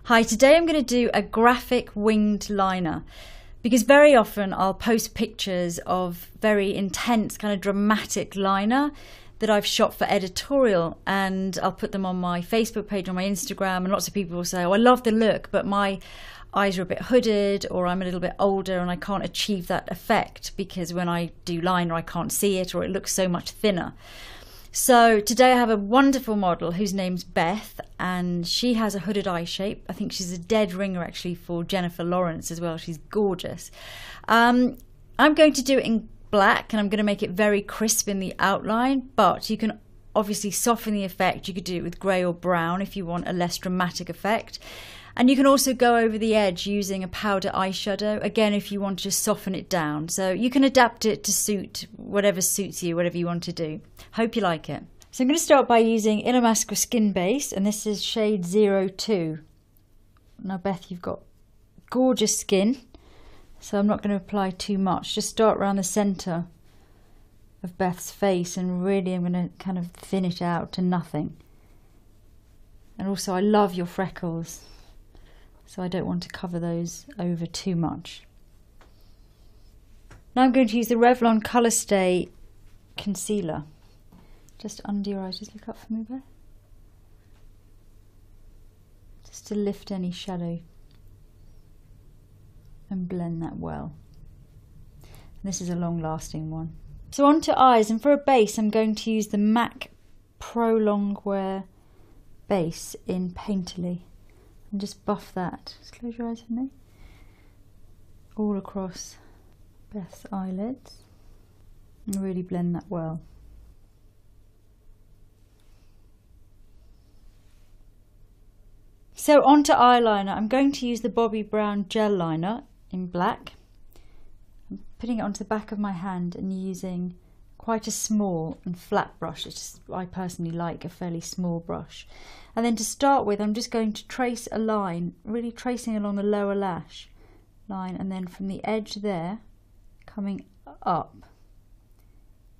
Hi, today I'm going to do a graphic winged liner because very often I'll post pictures of very intense kind of dramatic liner that I've shot for editorial, and I'll put them on my Facebook page, on my Instagram, and lots of people will say, oh, I love the look, but my eyes are a bit hooded, or I'm a little bit older and I can't achieve that effect because when I do liner I can't see it, or it looks so much thinner. So today I have a wonderful model whose name's Beth, and she has a hooded eye shape. I think she's a dead ringer actually for Jennifer Lawrence as well. She's gorgeous. I'm going to do it in black, and I'm going to make it very crisp in the outline, but you can obviously soften the effect. You could do it with grey or brown if you want a less dramatic effect. And you can also go over the edge using a powder eyeshadow, again, if you want to just soften it down. So you can adapt it to suit whatever suits you, whatever you want to do. Hope you like it. So I'm going to start by using Illamasqua Skin Base, and this is shade 02. Now, Beth, you've got gorgeous skin, so I'm not going to apply too much. Just start around the centre of Beth's face, and really I'm going to kind of thin it out to nothing. And also, I love your freckles, so I don't want to cover those over too much. Now I'm going to use the Revlon Colour Stay Concealer. Just under your eyes, just look up for me, Beth. Just to lift any shadow and blend that well. And this is a long-lasting one. So on to eyes, and for a base I'm going to use the MAC Pro Longwear base in Painterly. And just buff that. Just close your eyes for me. All across Beth's eyelids. And really blend that well. So on to eyeliner. I'm going to use the Bobbi Brown gel liner in black. I'm putting it onto the back of my hand and using quite a small and flat brush. I personally like a fairly small brush. And then to start with, I'm just going to trace a line, really tracing along the lower lash line, and then from the edge there, coming up,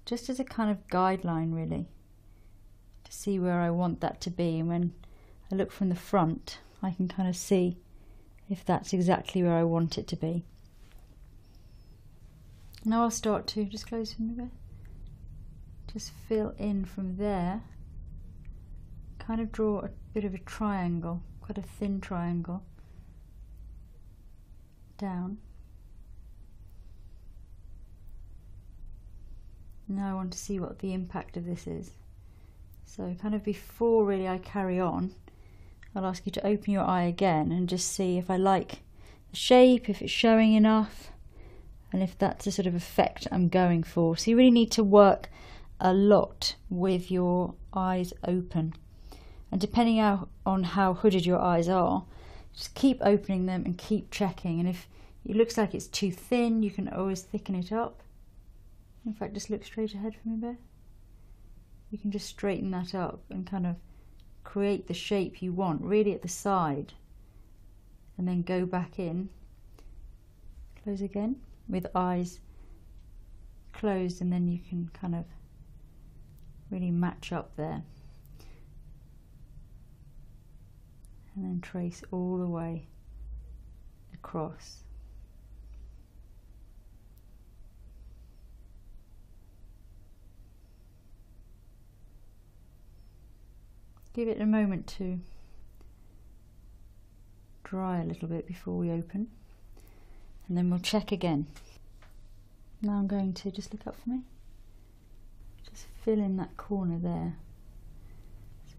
just as a kind of guideline really, to see where I want that to be. And when I look from the front, I can kind of see if that's exactly where I want it to be. Now I'll start to, just close from there, just fill in from there, kind of draw a bit of a triangle, quite a thin triangle, down. Now I want to see what the impact of this is. So kind of before really I carry on, I'll ask you to open your eye again and just see if I like the shape, if it's showing enough, and if that's the sort of effect I'm going for. So you really need to work a lot with your eyes open. And depending on how hooded your eyes are, just keep opening them and keep checking. And if it looks like it's too thin, you can always thicken it up. In fact, just look straight ahead for me, Beth. You can just straighten that up and kind of create the shape you want, really at the side. And then go back in, close again, with eyes closed, and then you can kind of really match up there. And then trace all the way across. Give it a moment to dry a little bit before we open, and then we'll check again. Now I'm going to, just look up for me, just fill in that corner there.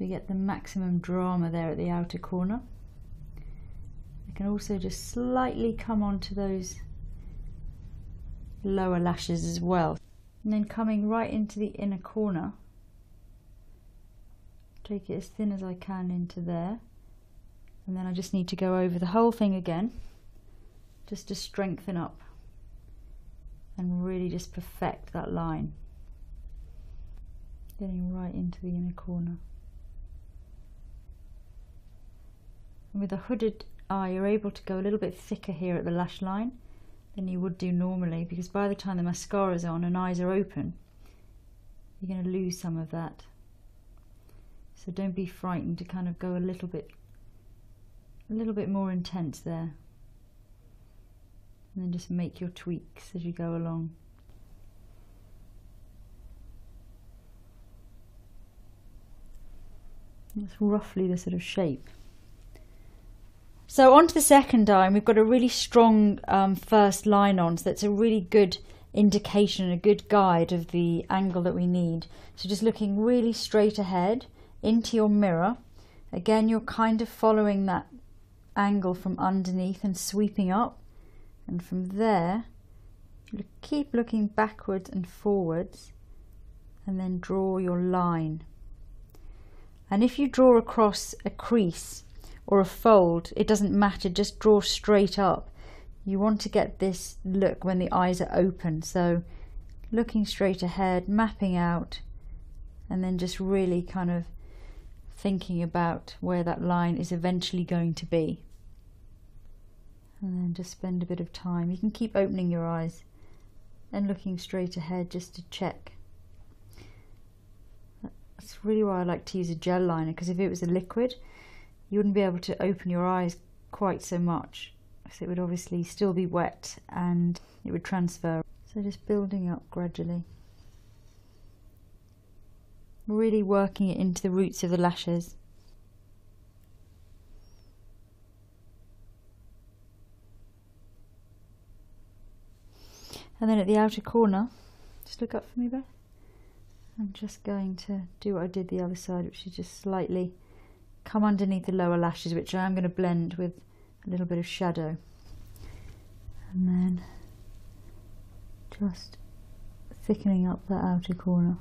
We get the maximum drama there at the outer corner. I can also just slightly come onto those lower lashes as well. And then coming right into the inner corner, take it as thin as I can into there. And then I just need to go over the whole thing again, just to strengthen up and really just perfect that line. Getting right into the inner corner. And with a hooded eye, you're able to go a little bit thicker here at the lash line than you would do normally, because by the time the mascara's on and eyes are open, you're going to lose some of that. So don't be frightened to kind of go a little bit a little bit more intense there. And then just make your tweaks as you go along. That's roughly the sort of shape. So on to the second eye, and we've got a really strong first line on, so that's a really good indication, a good guide of the angle that we need. So just looking really straight ahead into your mirror. Again, you're kind of following that angle from underneath and sweeping up, and from there keep looking backwards and forwards, and then draw your line. And if you draw across a crease or a fold, it doesn't matter, just draw straight up. You want to get this look when the eyes are open, so looking straight ahead, mapping out, and then just really kind of thinking about where that line is eventually going to be. And then just spend a bit of time. You can keep opening your eyes and looking straight ahead just to check. That's really why I like to use a gel liner, because if it was a liquid, you wouldn't be able to open your eyes quite so much. So it would obviously still be wet and it would transfer. So just building up gradually. Really working it into the roots of the lashes. And then at the outer corner, just look up for me, Beth. I'm just going to do what I did the other side, which is just slightly come underneath the lower lashes, which I am going to blend with a little bit of shadow. And then just thickening up that outer corner.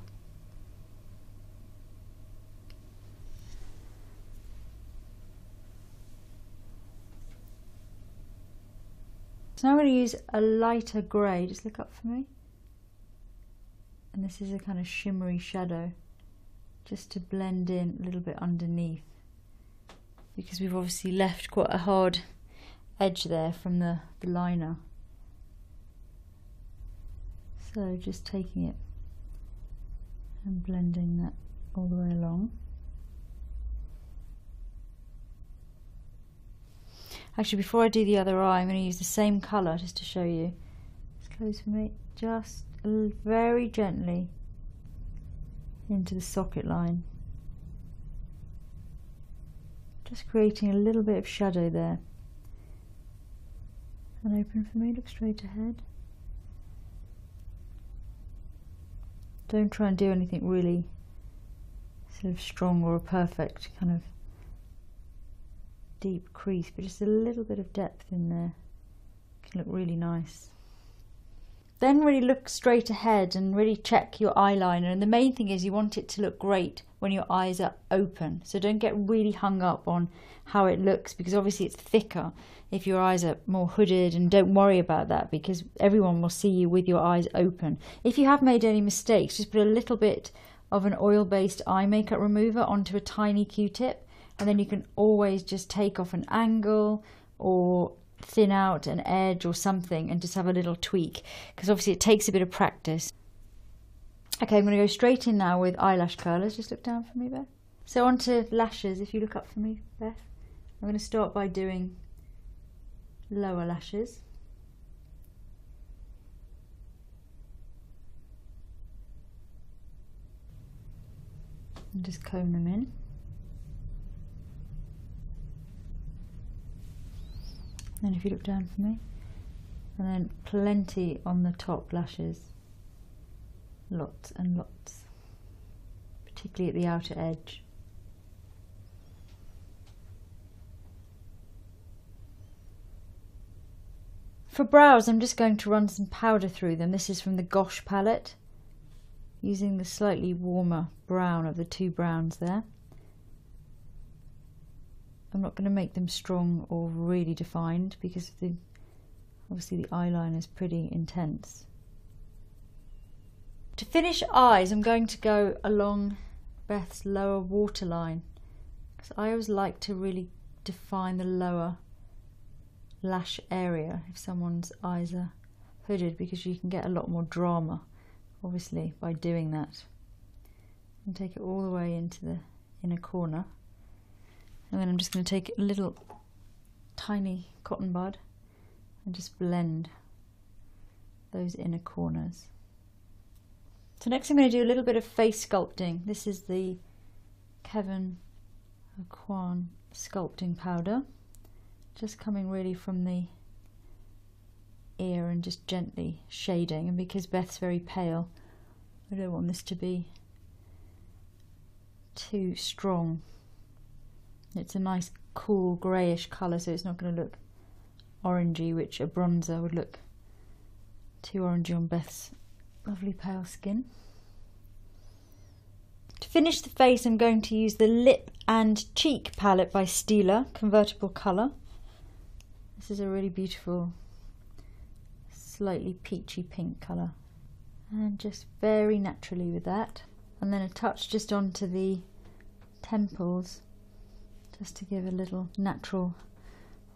So now I'm going to use a lighter grey, just look up for me. And this is a kind of shimmery shadow, just to blend in a little bit underneath, because we've obviously left quite a hard edge there from the liner. So just taking it and blending that all the way along. Actually, before I do the other eye, I'm going to use the same colour just to show you. Just close for me, just very gently into the socket line. Just creating a little bit of shadow there. And open for me, look straight ahead. Don't try and do anything really sort of strong or a perfect kind of deep crease, but just a little bit of depth in there can look really nice. Then really look straight ahead and really check your eyeliner, and the main thing is you want it to look great when your eyes are open, so don't get really hung up on how it looks, because obviously it's thicker if your eyes are more hooded, and don't worry about that because everyone will see you with your eyes open. If you have made any mistakes, just put a little bit of an oil-based eye makeup remover onto a tiny Q-tip, and then you can always just take off an angle or thin out an edge or something and just have a little tweak, because obviously it takes a bit of practice. Okay, I'm going to go straight in now with eyelash curlers. Just look down for me, Beth. So onto lashes, if you look up for me, Beth. I'm going to start by doing lower lashes. And just comb them in. Then if you look down for me, and then plenty on the top lashes, lots and lots, particularly at the outer edge. For brows, I'm just going to run some powder through them. This is from the Gosh palette, using the slightly warmer brown of the two browns there. I'm not going to make them strong or really defined because obviously the eyeliner is pretty intense. To finish eyes, I'm going to go along Beth's lower waterline, because I always like to really define the lower lash area if someone's eyes are hooded, because you can get a lot more drama obviously by doing that. And take it all the way into the inner corner. And then I'm just going to take a little tiny cotton bud and just blend those inner corners. So next I'm going to do a little bit of face sculpting. This is the Kevin Aucoin sculpting powder, just coming really from the ear and just gently shading. And because Beth's very pale, I don't want this to be too strong. It's a nice cool greyish colour, so it's not going to look orangey, which a bronzer would look too orangey on Beth's lovely pale skin. To finish the face, I'm going to use the Lip and Cheek palette by Stila, convertible colour. This is a really beautiful, slightly peachy pink colour. And just very naturally with that. And then a touch just onto the temples, just to give a little natural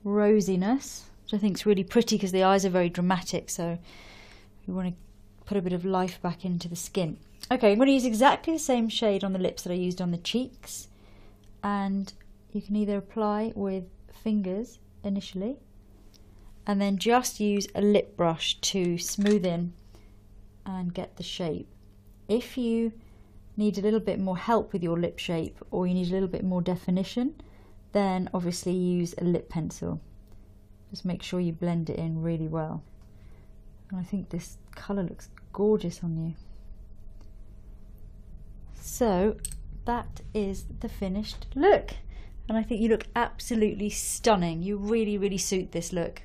rosiness, which I think is really pretty because the eyes are very dramatic, so we want to put a bit of life back into the skin. Okay, I'm going to use exactly the same shade on the lips that I used on the cheeks, and you can either apply with fingers initially and then just use a lip brush to smooth in and get the shape. If you need a little bit more help with your lip shape, or you need a little bit more definition, then obviously use a lip pencil. Just make sure you blend it in really well. And I think this colour looks gorgeous on you. So that is the finished look, and I think you look absolutely stunning. You really, really suit this look.